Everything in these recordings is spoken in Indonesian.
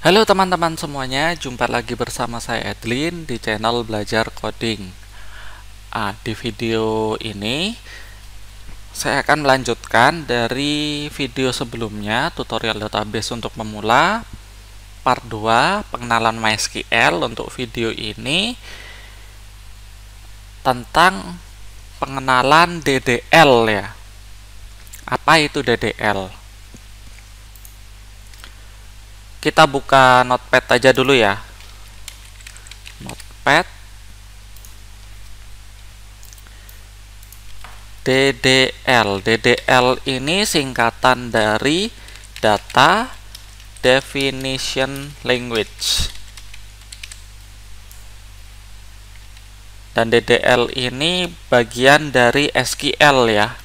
Halo teman-teman semuanya, jumpa lagi bersama saya Edlin di channel Belajar Coding. Di video ini saya akan melanjutkan dari video sebelumnya, tutorial database untuk pemula, part 2, pengenalan MySQL. Untuk video ini tentang pengenalan DDL ya. Apa itu DDL? Kita buka notepad aja dulu ya. Notepad DDL ini singkatan dari Data Definition Language. Dan DDL ini bagian dari SQL ya.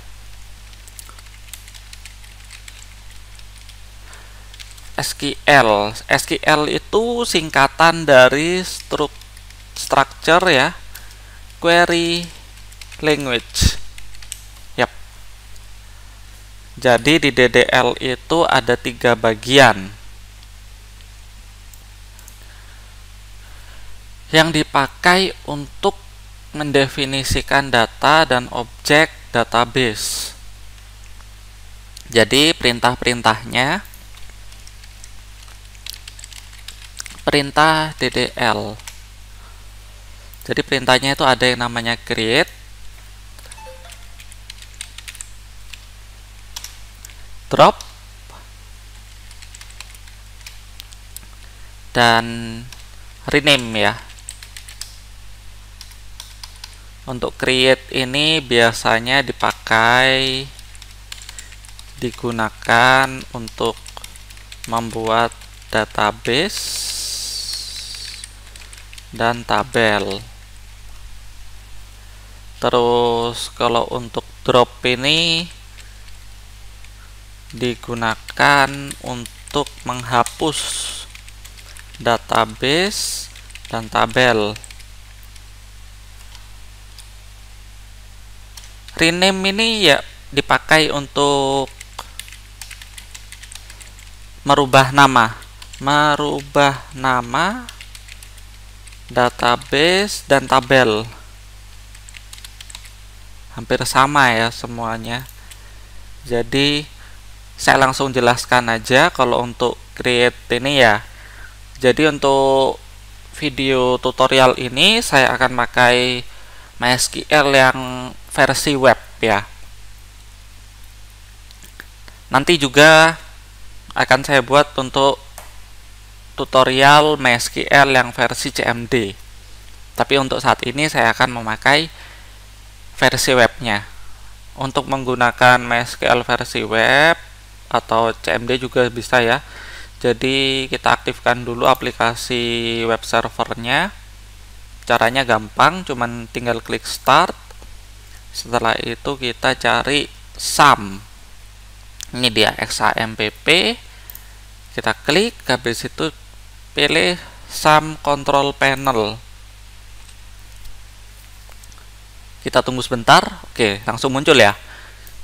SQL itu singkatan dari structure ya, query language. Yap. Jadi di DDL itu ada 3 bagian yang dipakai untuk mendefinisikan data dan objek database. Jadi perintah-perintahnya perintah DDL. Jadi perintahnya itu ada yang namanya create, drop, dan rename ya. Untuk create ini biasanya digunakan untuk membuat database dan tabel. Terus kalau untuk drop ini digunakan untuk menghapus database dan tabel. Rename ini ya dipakai untuk merubah nama database dan tabel. Hampir sama ya semuanya. Jadi saya langsung jelaskan aja kalau untuk create ini ya. Jadi untuk video tutorial ini saya akan pakai MySQL yang versi web ya. Nanti juga akan saya buat untuk tutorial MySQL yang versi CMD. Tapi untuk saat ini saya akan memakai versi webnya. Untuk menggunakan MySQL versi web atau CMD juga bisa ya. Jadi kita aktifkan dulu aplikasi web servernya. Caranya gampang, cuman tinggal klik start. Setelah itu kita cari SAM. Ini dia XAMPP. Kita klik, habis itu pilih SAM Control Panel. Kita tunggu sebentar. Oke, langsung muncul ya.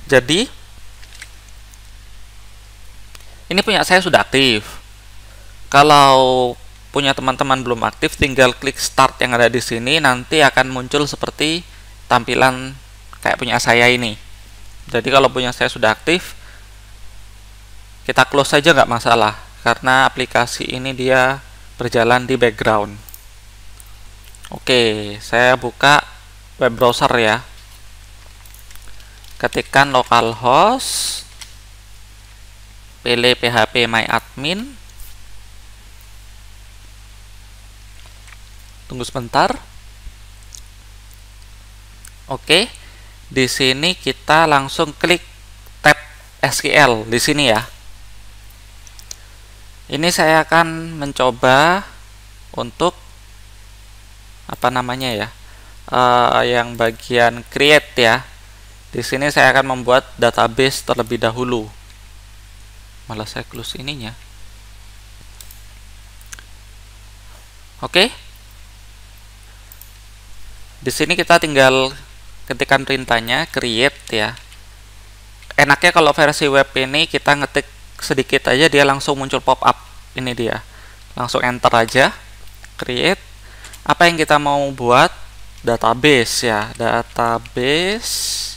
Jadi ini punya saya sudah aktif. Kalau punya teman-teman belum aktif, tinggal klik start yang ada di sini, nanti akan muncul seperti tampilan kayak punya saya ini. Jadi kalau punya saya sudah aktif, kita close saja nggak masalah, karena aplikasi ini dia berjalan di background. Oke, saya buka web browser ya. Ketikkan localhost, pilih phpMyAdmin. Tunggu sebentar. Oke, di sini kita langsung klik tab SQL di sini ya. Ini saya akan mencoba untuk apa namanya ya, yang bagian create ya. Di sini saya akan membuat database terlebih dahulu. Malah saya close ininya. Oke. Di sini kita tinggal ketikkan perintahnya create ya. Enaknya kalau versi web ini kita ngetik sedikit aja dia langsung muncul pop up. Ini dia, langsung enter aja, create. Apa yang kita mau buat? Database ya, database.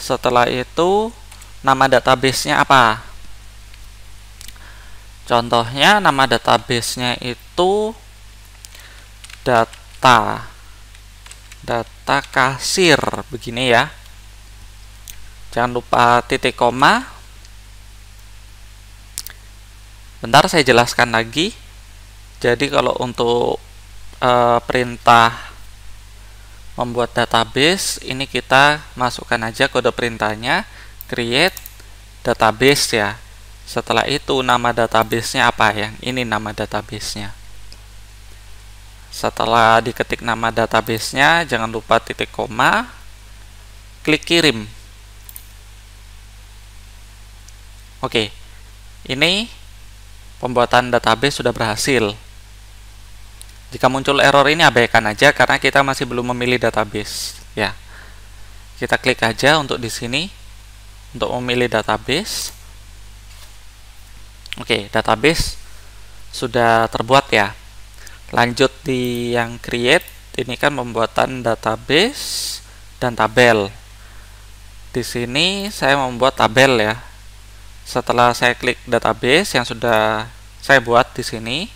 Setelah itu nama databasenya apa? Contohnya nama databasenya itu data kasir, begini ya. Jangan lupa titik koma. Bentar, saya jelaskan lagi. Jadi kalau untuk perintah membuat database, ini kita masukkan aja kode perintahnya create database ya. Setelah itu nama databasenya apa ya? Ini nama databasenya. Setelah diketik nama databasenya, jangan lupa titik koma, klik kirim. Oke, ini pembuatan database sudah berhasil. Jika muncul error ini abaikan aja karena kita masih belum memilih database ya. Kita klik aja untuk di sini untuk memilih database. Oke, database sudah terbuat ya. Lanjut di yang create, ini kan pembuatan database dan tabel. Di sini saya membuat tabel ya. Setelah saya klik database yang sudah saya buat di sini,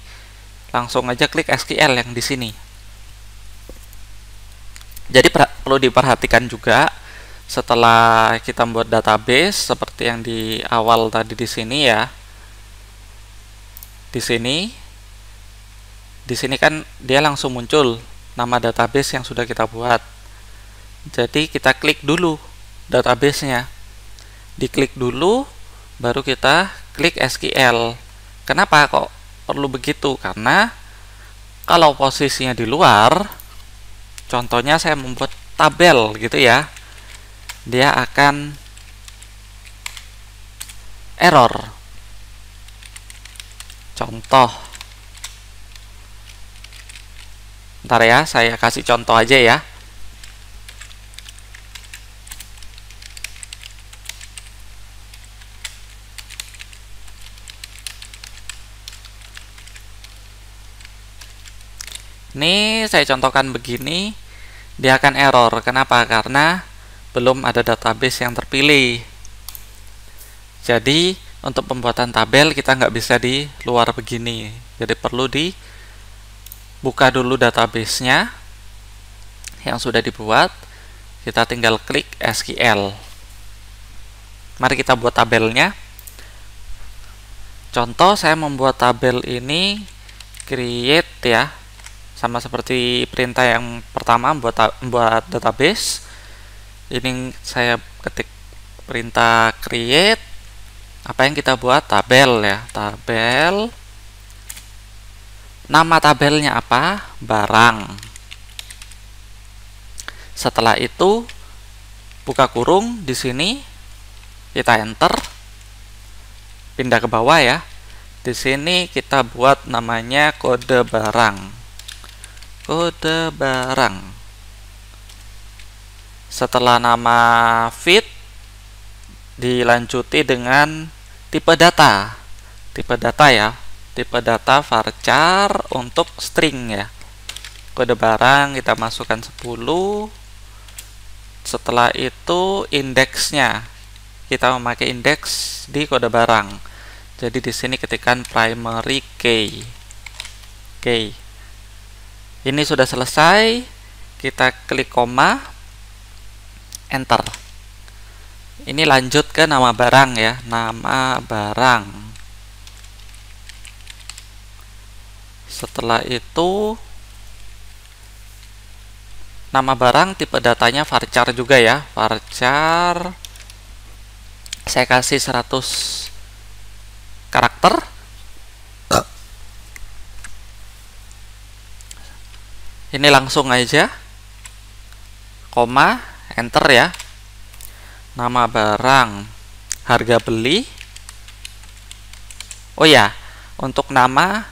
langsung aja klik SQL yang di sini. Jadi perlu diperhatikan juga setelah kita membuat database seperti yang di awal tadi di sini ya. Di sini kan dia langsung muncul nama database yang sudah kita buat. Jadi kita klik dulu databasenya. Diklik dulu baru kita klik SQL. Kenapa kok perlu begitu? Karena kalau posisinya di luar, contohnya saya membuat tabel gitu ya, dia akan error. Contoh, ntar ya, saya kasih contoh aja ya. Ini saya contohkan begini, dia akan error. Kenapa? Karena belum ada database yang terpilih. Jadi untuk pembuatan tabel kita nggak bisa di luar begini. Jadi perlu dibuka dulu databasenya yang sudah dibuat. Kita tinggal klik SQL. Mari kita buat tabelnya. Contoh saya membuat tabel ini create ya. Sama seperti perintah yang pertama membuat database. Ini saya ketik perintah create. Apa yang kita buat? Tabel ya, tabel. Nama tabelnya apa? Barang. Setelah itu buka kurung di sini, kita enter. Pindah ke bawah ya. Di sini kita buat namanya kode barang. Kode barang. Setelah nama feed dilanjuti dengan tipe data. Tipe data ya. Tipe data varchar untuk string ya. Kode barang kita masukkan 10. Setelah itu indeksnya kita memakai indeks di kode barang. Jadi di sini ketikkan primary key. Ini sudah selesai, kita klik koma, enter. Ini lanjut ke nama barang ya, nama barang. Setelah itu, nama barang tipe datanya varchar juga ya, varchar. Saya kasih 100 karakter. Ini langsung aja koma, enter ya. Nama barang, harga beli. Oh ya, untuk nama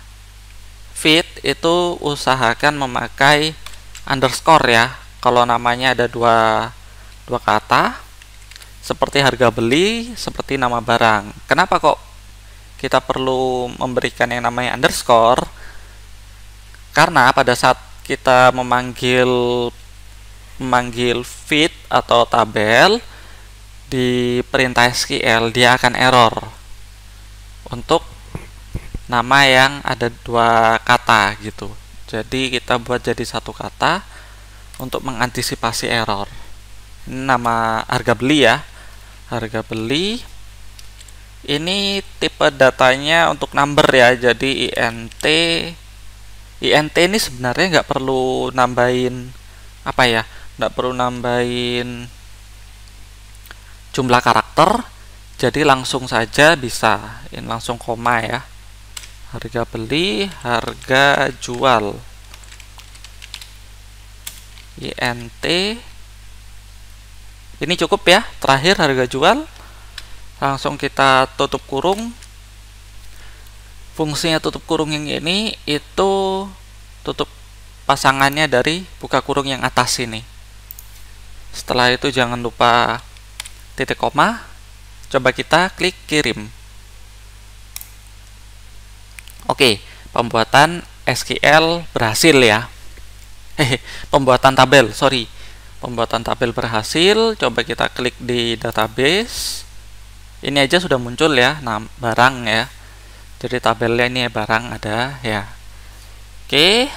feed itu usahakan memakai underscore ya. Kalau namanya ada dua kata, seperti harga beli, seperti nama barang. Kenapa kok kita perlu memberikan yang namanya underscore, karena pada saat kita memanggil feed atau tabel di perintah SQL, dia akan error untuk nama yang ada dua kata gitu. Jadi kita buat jadi satu kata untuk mengantisipasi error. Ini nama harga beli ya, harga beli. Ini tipe datanya untuk number ya, jadi int ini sebenarnya nggak perlu nambahin apa ya, nggak perlu nambahin jumlah karakter, jadi langsung saja bisa ini langsung koma ya, harga beli, harga jual, int ini cukup ya. Terakhir harga jual, langsung kita tutup kurung. Fungsinya tutup kurung yang ini itu tutup pasangannya dari buka kurung yang atas ini. Setelah itu jangan lupa titik koma. Coba kita klik kirim. Oke, pembuatan SQL berhasil ya. Pembuatan tabel, sorry. Pembuatan tabel berhasil. Coba kita klik di database. Ini aja sudah muncul ya, nah barang ya. Jadi tabelnya ini barang ada ya. Oke.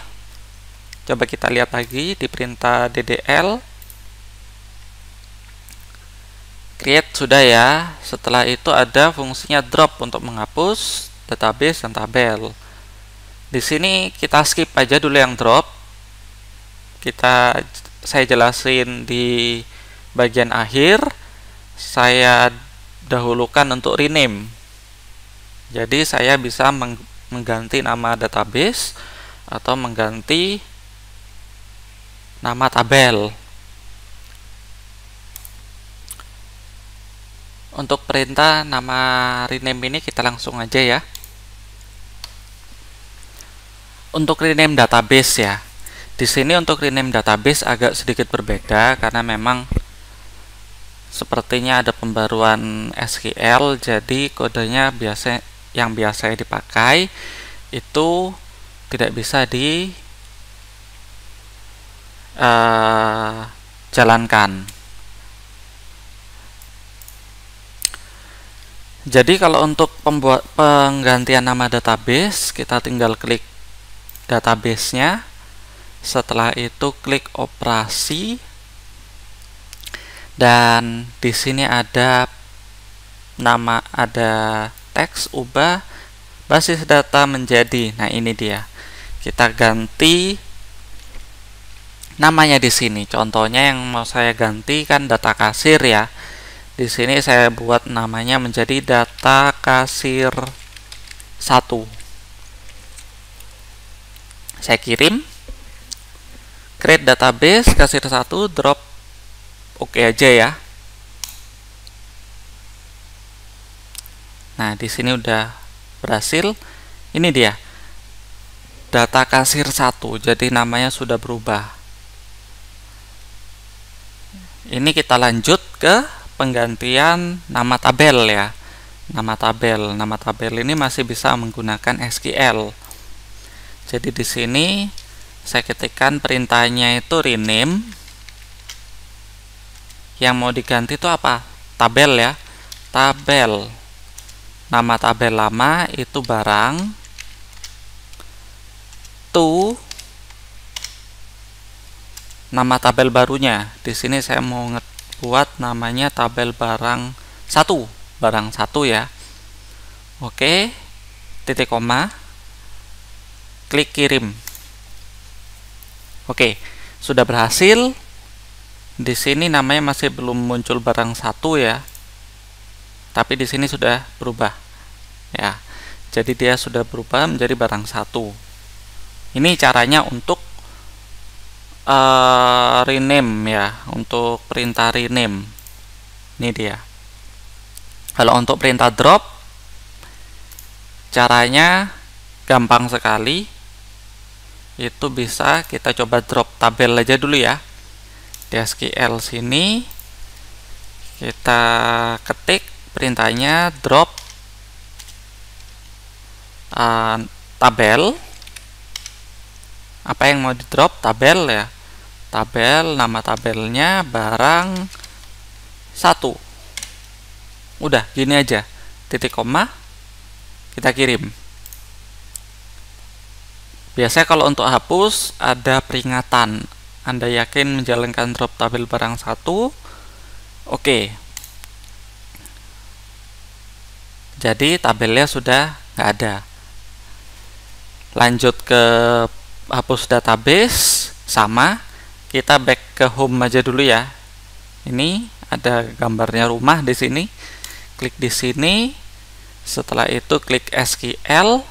Coba kita lihat lagi di perintah DDL. Create sudah ya. Setelah itu ada fungsinya drop untuk menghapus database dan tabel. Di sini kita skip aja dulu yang drop. Saya jelasin di bagian akhir. Saya dahulukan untuk rename. Jadi saya bisa mengganti nama database atau mengganti nama tabel. Untuk perintah nama rename ini kita langsung aja ya. Untuk rename database ya. Di sini untuk rename database agak sedikit berbeda karena memang sepertinya ada pembaruan SQL, jadi kodenya yang biasa dipakai itu tidak bisa dijalankan. Jadi kalau untuk penggantian nama database, kita tinggal klik database-nya. Setelah itu klik operasi. Dan di sini ada nama, ada teks, ubah basis data menjadi. Nah, ini dia. Kita ganti namanya di sini. Contohnya yang mau saya ganti kan data kasir ya. Di sini saya buat namanya menjadi data kasir 1. Saya kirim. Create database kasir 1, drop oke aja ya. Nah, di sini udah berhasil. Ini dia. Data kasir 1. Jadi namanya sudah berubah. Ini kita lanjut ke penggantian nama tabel ya. Nama tabel ini masih bisa menggunakan SQL. Jadi di sini saya ketikkan perintahnya itu rename. Yang mau diganti itu apa? Tabel ya. Tabel. Nama tabel lama itu barang. To nama tabel barunya. Di sini saya mau buat namanya tabel barang 1. Barang 1 ya. Oke. Titik koma. Klik kirim. Oke, sudah berhasil. Di sini namanya masih belum muncul barang 1 ya. Tapi di sini sudah berubah. Ya. Jadi dia sudah berubah menjadi barang 1. Ini caranya untuk rename ya, untuk perintah rename. Ini dia. Kalau untuk perintah drop, caranya gampang sekali. Itu bisa kita coba drop tabel aja dulu ya. Di SQL sini kita ketik perintahnya drop tabel. Apa yang mau di drop? Tabel ya. Tabel, nama tabelnya barang 1. Udah, gini aja. Titik koma, kita kirim. Biasanya kalau untuk hapus ada peringatan. Anda yakin menjalankan drop tabel barang 1? Oke. Jadi tabelnya sudah nggak ada. Lanjut ke hapus database, sama. Kita back ke home aja dulu ya. Ini ada gambarnya rumah di sini. Klik di sini. Setelah itu klik SQL.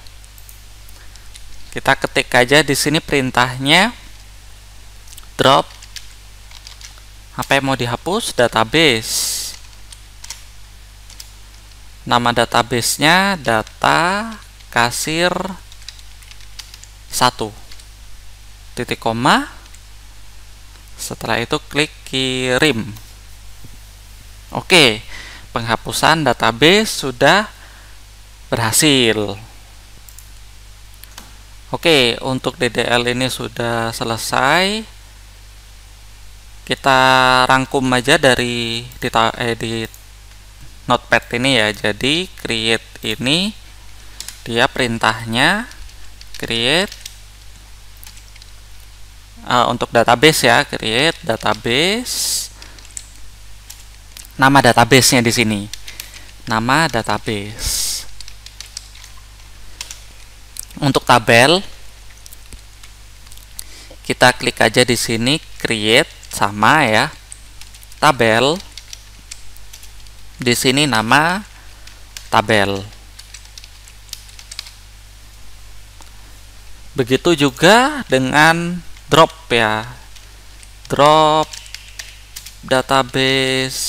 Kita ketik aja di sini perintahnya drop. Apa yang mau dihapus? Database. Nama databasenya data kasir 1. Titik koma. Setelah itu klik kirim. Oke, penghapusan database sudah berhasil. Oke, untuk DDL ini sudah selesai. Kita rangkum aja di notepad ini ya. Jadi create ini dia perintahnya create untuk database ya, create database. Nama databasenya di sini. Nama database. Untuk tabel kita klik aja di sini create, sama ya. Tabel. Di sini nama tabel. Begitu juga dengan drop ya. Drop database,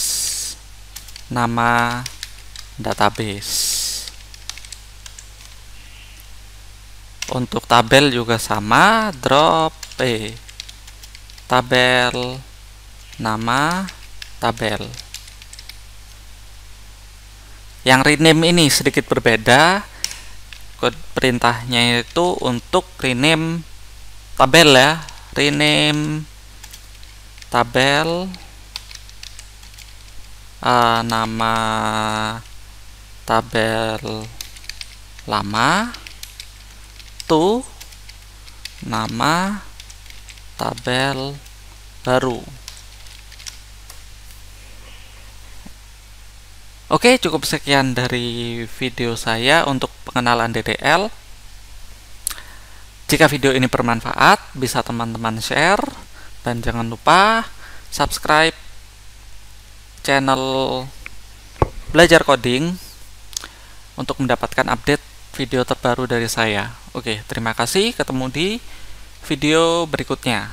nama database. Untuk tabel juga sama, drop tabel, nama tabel. Yang rename ini sedikit berbeda. Kode perintahnya itu untuk rename tabel ya. Rename tabel, nama tabel lama to nama tabel baru. Oke, cukup sekian dari video saya untuk pengenalan DDL. Jika video ini bermanfaat, bisa teman-teman share, dan jangan lupa subscribe channel Belajar Coding untuk mendapatkan update video terbaru dari saya. Oke, terima kasih. Ketemu di video berikutnya.